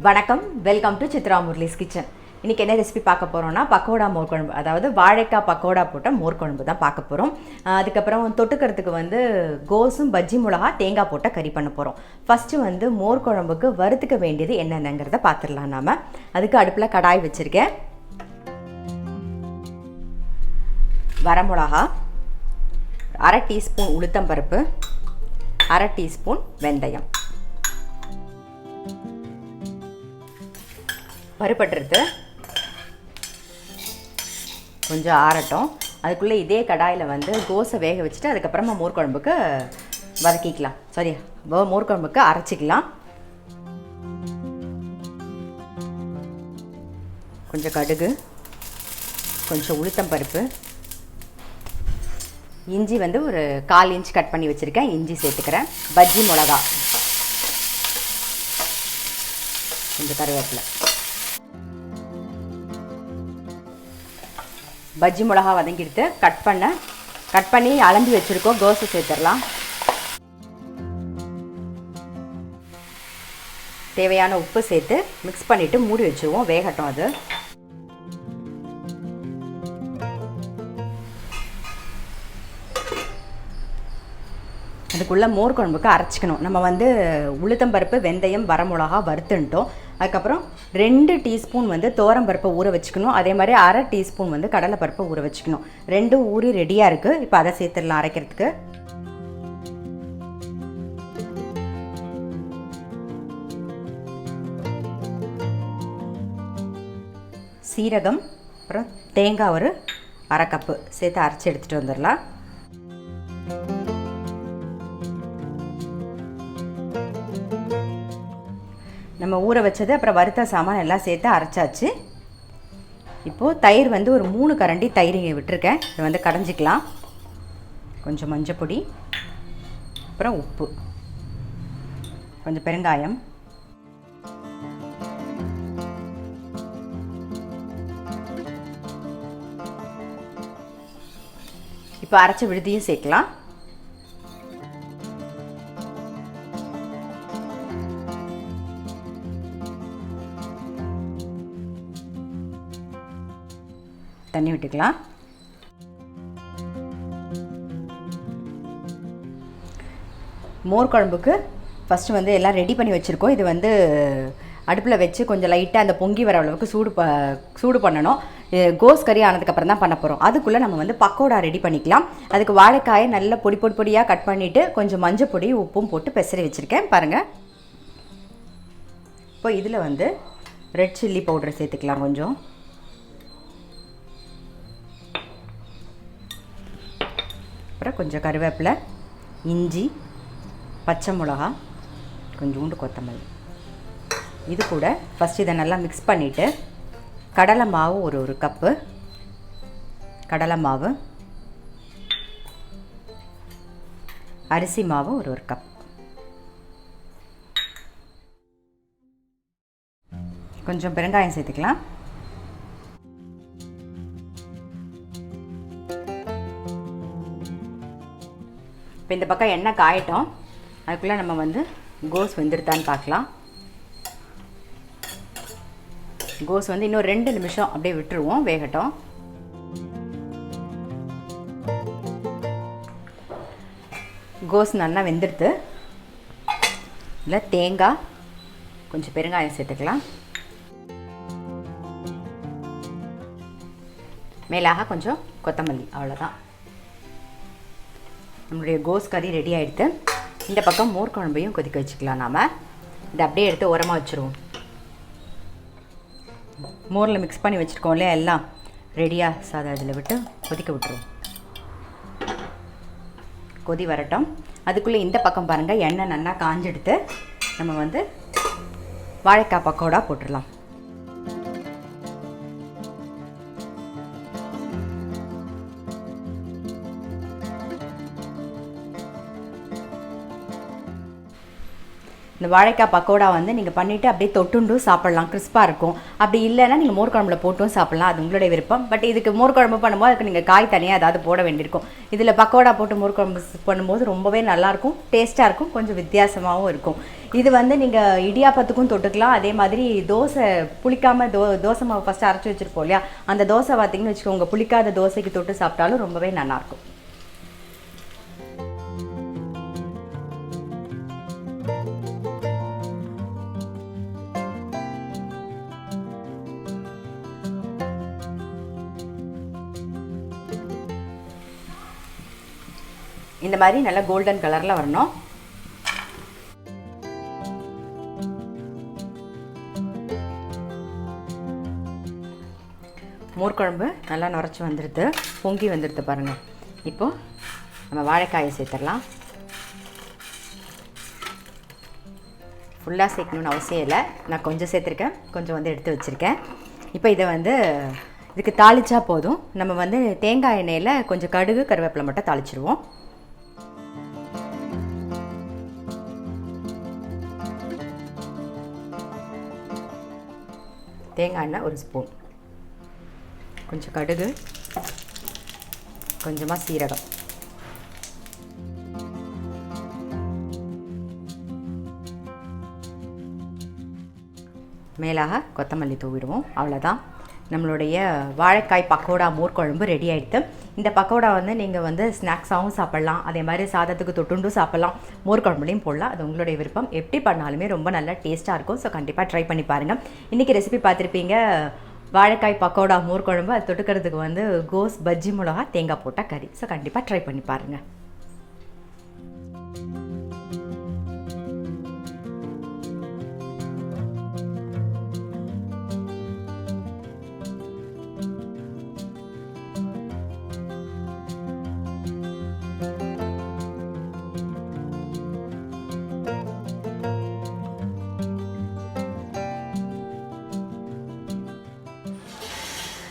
வணக்கம், welcome to Chitra Murali's kitchen. இன்றைக்கி என்ன ரெசிபி பார்க்க போகிறோம்னா பக்கோடா மோர் குழம்பு, அதாவது வாழைக்காய் பக்கோடா போட்ட மோர் குழம்பு தான் பார்க்க போகிறோம். அதுக்கப்புறம் தொட்டுக்கிறதுக்கு வந்து கோஸும் பஜ்ஜி மிளகா தேங்காய் போட்ட கறி பண்ண போகிறோம். ஃபஸ்ட்டு வந்து மோர் குழம்புக்கு வறுத்துக்க வேண்டியது என்னென்னங்கிறத பார்த்துடலாம். நாம் அதுக்கு அடுப்பில் கடாய் வச்சுருக்கேன். வரமிளகா, 1/2 டீஸ்பூன் உளுத்தம்பருப்பு, 1/2 டீஸ்பூன் வெந்தயம். பருப்பட்டுறது கொஞ்சம் ஆறட்டும். அதுக்குள்ளே இதே கடாயில் வந்து கோஸை வேக வச்சுட்டு அதுக்கப்புறமா மோர் குழம்புக்கு வதக்கிக்கலாம். மோர் குழம்புக்கு அரைச்சிக்கலாம். கொஞ்சம் கடுகு, கொஞ்சம் உளுத்தம் பருப்பு, இஞ்சி வந்து ஒரு 1/4 இன்ச் கட் பண்ணி வச்சுருக்கேன், இஞ்சி சேர்த்துக்கிறேன். பஜ்ஜி மிளகா, கொஞ்சம் கருவேப்பிலை. பஜ்ஜி மிளகா வதங்கிடுத்து கட் பண்ணி அலம்பி வச்சுருக்கோம். கோஸை சேர்த்துடலாம். தேவையான உப்பு சேர்த்து மிக்ஸ் பண்ணிவிட்டு மூடி வச்சுருவோம், வேகட்டும். அது அதுக்குள்ளே மோர் குழம்புக்கு அரைச்சிக்கணும். நம்ம வந்து உளுத்தம்பருப்பு, வெந்தயம், வரமிளகா வறுத்துன்ட்டோம். அதுக்கப்புறம் 2 டீஸ்பூன் வந்து பருப்பை ஊற வச்சுக்கணும். அதே மாதிரி 1/2 டீஸ்பூன் வந்து கடலைப்பருப்பை ஊற வச்சுக்கணும். 2 ஊறி ரெடியாக இருக்குது. இப்போ அதை சேர்த்துடலாம் அரைக்கிறதுக்கு. சீரகம், அப்புறம் தேங்காய் ஒரு 1/2 கப்பு சேர்த்து அரைச்சி எடுத்துகிட்டு வந்துடலாம். நம்ம ஊற வச்சது அப்புறம் வறுத்த சாமான் எல்லாம் சேர்த்து அரைச்சாச்சு. இப்போது தயிர் வந்து ஒரு 3 கரண்டி தயிர் விட்டுருக்கேன். இதை வந்து கடைஞ்சிக்கலாம். கொஞ்சம் மஞ்சப்பொடி, அப்புறம் உப்பு, கொஞ்சம் பெருங்காயம், இப்போ அரைச்ச விழுதியும் சேர்க்கலாம். தண்ணி விட்டுக்கலாம். மோர் குழம்புக்கு ஃபஸ்ட்டு வந்து எல்லாம் ரெடி பண்ணி வச்சுருக்கோம். இது வந்து அடுப்பில் வச்சு கொஞ்சம் லைட்டாக அந்த பொங்கி வர அளவுக்கு சூடு பண்ணணும். கோஸ் கறி ஆனதுக்கப்புறம் தான் பண்ண போகிறோம். அதுக்குள்ளே நம்ம வந்து பக்கோடா ரெடி பண்ணிக்கலாம். அதுக்கு வாழைக்காயை நல்லா பொடியாக கட் பண்ணிவிட்டு கொஞ்சம் மஞ்சள் பொடி உப்பும் போட்டு பெசரி வச்சுருக்கேன் பாருங்கள். இப்போ இதில் வந்து ரெட் சில்லி பவுடர் சேர்த்துக்கலாம். கொஞ்சம் அப்புறம் கொஞ்சம் கருவேப்பிலை, இஞ்சி, பச்சை மிளகா, கொஞ்சோண்டு கொத்தமல்லி. இது கூட ஃபஸ்ட்டு இதை நல்லா மிக்ஸ் பண்ணிவிட்டு கடலை மாவு ஒரு கப்பு, கடலை மாவு, அரிசி மாவு ஒரு கப், கொஞ்சம் பெருங்காயம் சேர்த்துக்கலாம். இப்போ இந்த பக்கம் எண்ணெய் காயட்டும். அதுக்குள்ளே நம்ம வந்து கோஸ் வெந்துடுதான்னு பார்க்கலாம். கோஸ் வந்து இன்னும் 2 நிமிஷம் அப்படியே விட்டுருவோம், வேகட்டும். கோஸ் நல்லா வெந்துடுது. இல்லை தேங்காய், கொஞ்சம் பெருங்காயம் சேர்த்துக்கலாம். மேலாக கொஞ்சம் கொத்தமல்லி, அவ்வளோதான். நம்மளுடைய கோஸ் கறி ரெடி ஆகிடுது. இந்த பக்கம் மோர் குழம்பையும் கொதிக்க வச்சுக்கலாம். நாம் இதை அப்படியே எடுத்து ஓரமாக வச்சுருவோம். மோரில் மிக்ஸ் பண்ணி வச்சுருக்கோம் இல்லையா, எல்லாம் ரெடியாக சாதம் இதில் விட்டு கொதிக்க விட்டுருவோம். கொதி வரட்டும். அதுக்குள்ளே இந்த பக்கம் பாருங்கள், எண்ணெய் நல்லா காஞ்செடுத்து நம்ம வந்து வாழைக்காய் பக்கோடா போட்டுடலாம். இந்த வாழைக்காய் பக்கோடா வந்து நீங்கள் பண்ணிவிட்டு அப்படியே தொட்டுண்டும் சாப்பிட்லாம், கிறிஸ்பாக இருக்கும். அப்படி இல்லைன்னா நீங்கள் மோர் குழம்புல போட்டும் சாப்பிட்லாம், அது உங்களுடைய விருப்பம். பட் இதுக்கு மோர் குழம்பு பண்ணும்போது அதுக்கு நீங்கள் காய் தனியாக ஏதாவது போட வேண்டியிருக்கும். இதில் பக்கோடா போட்டு மோர் குழம்பு பண்ணும்போது ரொம்பவே நல்லாயிருக்கும், டேஸ்ட்டாக இருக்கும், கொஞ்சம் வித்தியாசமாகவும் இருக்கும். இது வந்து நீங்கள் இடியாப்பத்துக்கும் தொட்டுக்கலாம். அதே மாதிரி தோசை புளிக்காமல் தோசை மாவு ஃபஸ்ட்டு அரைச்சி வச்சுருப்போம் இல்லையா, அந்த தோசை பார்த்தீங்கன்னு வச்சுக்கோங்க, புளிக்காத தோசைக்கு தொட்டு சாப்பிட்டாலும் ரொம்பவே நல்லாயிருக்கும். இந்த மாதிரி நல்லா கோல்டன் கலரில் வரணும். மோர் குழம்பு நல்லா நுரைச்சி வந்துடுது, பொங்கி வந்துடுது பாருங்கள். இப்போது நம்ம வாழைக்காயை சேர்த்துடலாம். ஃபுல்லாக சேர்க்கணுன்னு அவசியம் இல்லை, நான் கொஞ்சம் சேர்த்துருக்கேன், கொஞ்சம் வந்து எடுத்து வச்சுருக்கேன். இப்போ இதை வந்து இதுக்கு தாளித்தா போதும். நம்ம வந்து தேங்காய் எண்ணெயில் கொஞ்சம் கடுகு கருவேப்பிலை மட்டும் தாளிச்சிடுவோம். தேங்காய் எண்ணெய் 1 ஸ்பூன், கொஞ்சம் கடுகு, கொஞ்சமாக சீரகம், மேலாக கொத்தமல்லி தூவிடுவோம். அவ்வளோதான், நம்மளுடைய வாழைக்காய் பக்கோடா மோர் குழம்பு ரெடி ஆகிடுது. இந்த பக்கோடா வந்து நீங்கள் வந்து ஸ்நாக்ஸாகவும் சாப்பிட்லாம், அதே மாதிரி சாதத்துக்கு தொட்டுண்டும் சாப்பிட்லாம், மோர் குழம்புலையும் போடலாம், அது உங்களுடைய விருப்பம். எப்படி பண்ணாலுமே ரொம்ப நல்லா டேஸ்ட்டாக இருக்கும். ஸோ கண்டிப்பாக ட்ரை பண்ணி பாருங்கள். இன்றைக்கி ரெசிபி பார்த்துருப்பீங்க, வாழைக்காய் பக்கோடா மோர் குழம்பு. அது தொட்டுக்கிறதுக்கு வந்து கோஸ் பஜ்ஜி மிளகா தேங்காய் போட்ட கறி. ஸோ கண்டிப்பாக ட்ரை பண்ணி பாருங்கள்.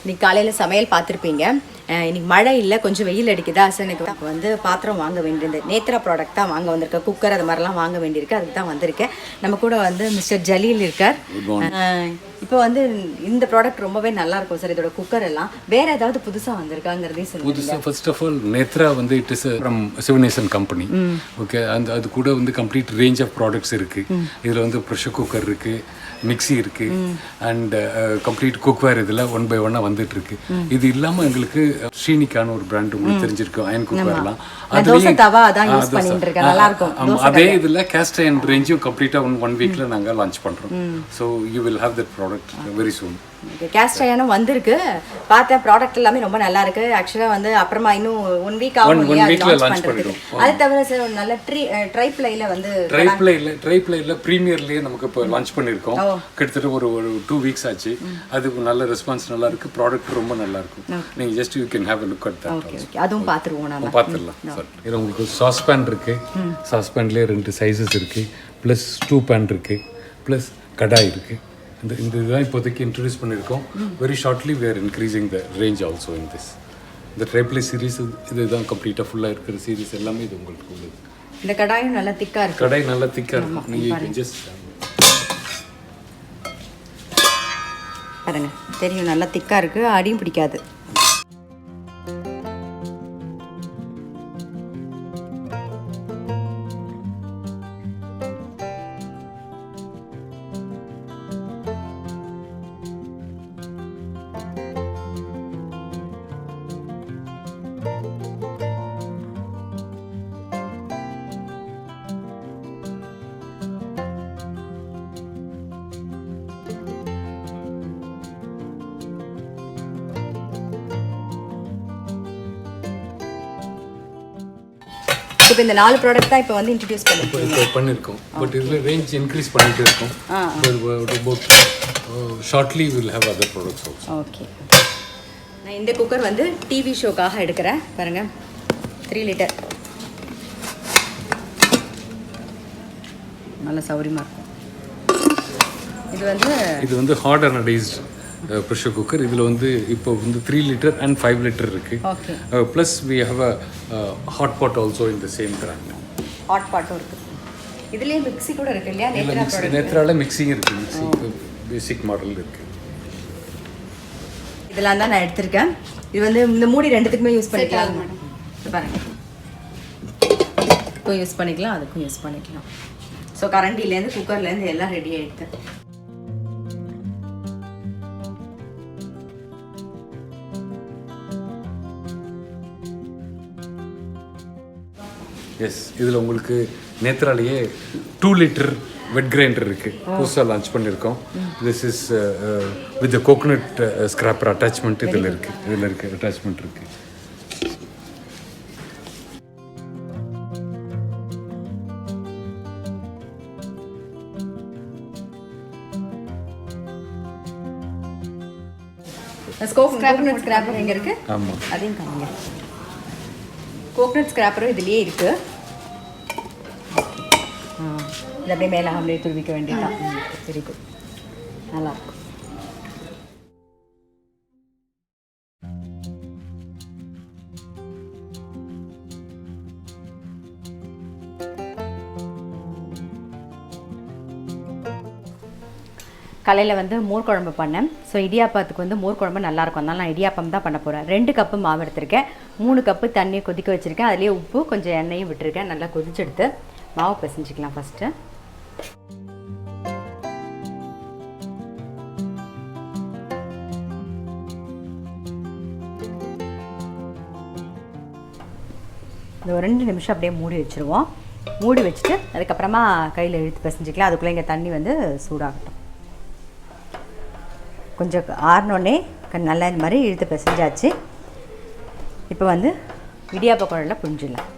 இன்றைக்கி காலையில் சமையல் பார்த்துருப்பீங்க. இன்றைக்கி மழை இல்லை, கொஞ்சம் வெயில் அடிக்குதா. ஸோ எனக்கு வந்து பாத்திரம் வாங்க வேண்டியிருந்தது, நேத்ரா ப்ராடக்ட் தான் வாங்க வந்திருக்கேன். குக்கர் அது மாதிரிலாம் வாங்க வேண்டியிருக்கு, அதுக்கு தான் வந்திருக்கேன். நம்ம கூட வந்து மிஸ்டர் ஜலீல் இருக்கார். இப்போ வந்து இந்த ப்ராடக்ட் ரொம்பவே நல்லா இருக்கும் சார். இதோட குக்கர் எல்லாம் வேற ஏதாவது புதுசாக வந்திருக்காங்கிறதையும் சொல்லுங்கள். புதுசாக ஃபர்ஸ்ட் ஆஃப் ஆல் நேத்ரா வந்து it is from Sivanesan company. Okay, அது கூட வந்து கம்ப்ளீட் ரேஞ்ச் ஆஃப் ப்ராடக்ட்ஸ் இருக்குது. இதில் வந்து ப்ரெஷர் குக்கர் இருக்குது, மிக்சி இருக்குது, அண்ட் கம்ப்ளீட் குக்வேர் இதில் 1 by 1 வந்துட்டு இருக்கு. இது இல்லாமல் எங்களுக்கு ஸ்ரீனிக்கான ஒரு பிராண்ட் உங்களுக்கு தெரிஞ்சிருக்கும், அயன் குக்வேர்லாம். அதே இதில் கேஸ்ட் அயன் ரேஞ்சும் கம்ப்ளீட்டாக 1 வீக்ல நாங்கள் லான்ச் பண்ணுறோம். So you will have that product very soon. Cast அயனும் வந்திருக்கு, பார்த்தேன். ப்ராடக்ட் எல்லாமே ரொம்ப நல்லா இருக்கு. ஆக்சுவலாக வந்து அப்புறமா இன்னும் 1 வீக் ஆகும் லான்ச் பண்ணுறதுக்கு. அது தவிர சார் ஒரு நல்ல ட்ரைப்ளைல வந்து ட்ரைப்ளைல ப்ரீமியர்லேயே நமக்கு இப்போ லான்ச் பண்ணியிருக்கோம். கிட்டத்தட்ட ஒரு 2 வீக்ஸ் ஆச்சு. அது நல்ல ரெஸ்பான்ஸ் நல்லா இருக்கு, ப்ராடக்ட் ரொம்ப நல்லா இருக்கும். நீங்கள் just you can have a look at that. Okay, அதுவும் பார்த்துருவோம். நம்ம பார்த்துடலாம் சார். இது உங்களுக்கு சாஸ் பேன் இருக்கு, சாஸ் பேன்லேயே 2 சைஸஸ் இருக்கு, ப்ளஸ் 2 பேன் இருக்கு, ப்ளஸ் கடாய் இருக்கு. இந்த இதுதான் இப்போதைக்கு இன்ட்ரடியூஸ் பண்ணியிருக்கோம். Very shortly we are increasing the range also in this. இந்த ட்ரைப்ளை சீரீஸ் இதுதான் கம்ப்ளீட்டாக ஃபுல்லாக இருக்கிற சீரீஸ் எல்லாமே இது உங்களுக்கு உள்ளது. இந்த கடாயும் நல்லா திக்காக இருக்குது. கடாய் நல்லா திக்காக இருக்கும். நீங்கள் ஜஸ்ட் பாருங்க, தெரியும், நல்லா திக்காக இருக்குது, அடியும் பிடிக்காது. இப்போ இந்த 4 ப்ராடக்ட் தான் இப்போ வந்து இன்ட்ரடியூஸ் பண்ணியிருக்கோம். பட் இதில் ரேஞ்ச் இன்க்ரீஸ் பண்ணிகிட்டே இருக்கும். Shortly will have other products also. Okay, நான் இந்த குக்கர் வந்து டிவி ஷோக்காக எடுக்கிறேன். பாருங்கள், 3 லிட்டர், நல்ல சௌரியமாக இருக்கும். இது வந்து ஹாட் அனடைஸ்ட் ப்ரெஷர் குக்கர். இதில் வந்து இப்போ வந்து 3 லிட்டர் அண்ட் 5 லிட்டர் இருக்குது. Plus we have a hot pot also in the same brand. Hot பாட்டும் இருக்குது. இதுலயே மிக்ஸி கூட இருக்கு இல்லையா? நேத்ரால மிக்ஸிங் இருக்கு. மிக்ஸி பேசிக் மாடல் இருக்கு. இதெல்லாம் தான் நான் எடுத்திருக்கேன். இது வந்து இந்த மூடி ரெண்டுத்துக்குமே யூஸ் பண்ணிக்கலாம் மேடம். பாருங்க, இதுக்கும் யூஸ் பண்ணிக்கலாம், அதுக்கும் யூஸ் பண்ணிக்கலாம். ஸோ கரண்டிலேருந்து குக்கர்லேருந்து எல்லாம் ரெடி ஆகிடுது. எஸ், இதில் உங்களுக்கு நேத்ராலேயே 2 லிட்டர் வெட் கிரைண்டர் இருக்குது. புதுசாக லான்ச் பண்ணியிருக்கோம். This is with coconut scraper attachment இதில் இருக்குது. அட்டாச்மெண்ட் இருக்குது. கோகோனட் ஸ்க்ராப்பர் எங்கே இருக்குது? ஆமாம், அதையும் காமிங்க. கோகோனட் ஸ்க்ராப்பரும் இதுலேயே இருக்குது. இது அப்படியே மேலே அப்படியே துருவிக்க வேண்டியதான். வெரி குட், நல்லாயிருக்கும். காலையில் வந்து மோர் குழம்பு பண்ணேன். ஸோ இடியாப்பத்துக்கு வந்து மோர் குழம்பு நல்லாயிருக்கும். அதனால் நான் இடியாப்பம் தான் பண்ண போகிறேன். 2 கப்பு மாவு எடுத்திருக்கேன். 3 கப்பு தண்ணியை கொதிக்க வச்சுருக்கேன். அதுலேயே உப்பு கொஞ்சம் எண்ணெயும் விட்டுருக்கேன். நல்லா கொதிச்செடுத்து மாவு பிசைஞ்சிக்கலாம் ஃபஸ்ட்டு. இந்த ஒரு 2 நிமிஷம் அப்படியே மூடி வச்சுருவோம். மூடி வச்சுட்டு அதுக்கப்புறமா கையில் இழுத்து பிசைஞ்சிக்கலாம். அதுக்குள்ளே இங்கே தண்ணி வந்து சூடாகட்டும். கொஞ்சம் ஆறினோடனே நல்லா இந்த மாதிரி இழுத்து பிசைஞ்சாச்சு. இப்போ வந்து இடியாப்ப குழலில் புரிஞ்சிடலாம்.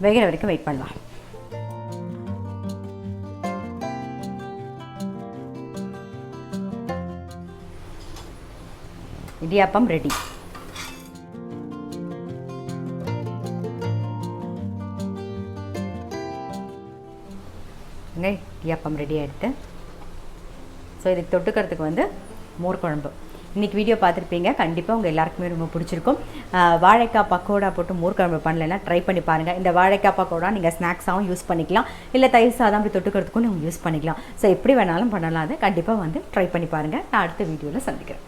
வேகிற வரைக்கும் வெயிட் பண்ணலாம். இடியாப்பம் ரெடி. இடியாப்பம் ரெடி ஆகிடுது. ஸோ இதுக்கு தொட்டுக்கிறதுக்கு வந்து மோர் குழம்பு. இன்றைக்கி வீடியோ பார்த்துருப்பீங்க. கண்டிப்பாக உங்கள் எல்லாருக்குமே ரொம்ப பிடிச்சிருக்கும். வாழைக்காய் பக்கோடா போட்டு மோர் குழம்பு பண்ணலைன்னா ட்ரை பண்ணி பாருங்கள். இந்த வாழைக்காய் பக்கோடா நீங்கள் ஸ்நாக்ஸாகவும் யூஸ் பண்ணிக்கலாம், இல்லை தயிர் சாதம் அப்படி தொட்டுக்கிறதுக்கும் நீங்கள் யூஸ் பண்ணிக்கலாம். ஸோ எப்படி வேணாலும் பண்ணலாம். அதை கண்டிப்பாக வந்து ட்ரை பண்ணி பாருங்கள். நான் அடுத்த வீடியோவில் சந்திக்கிறேன்.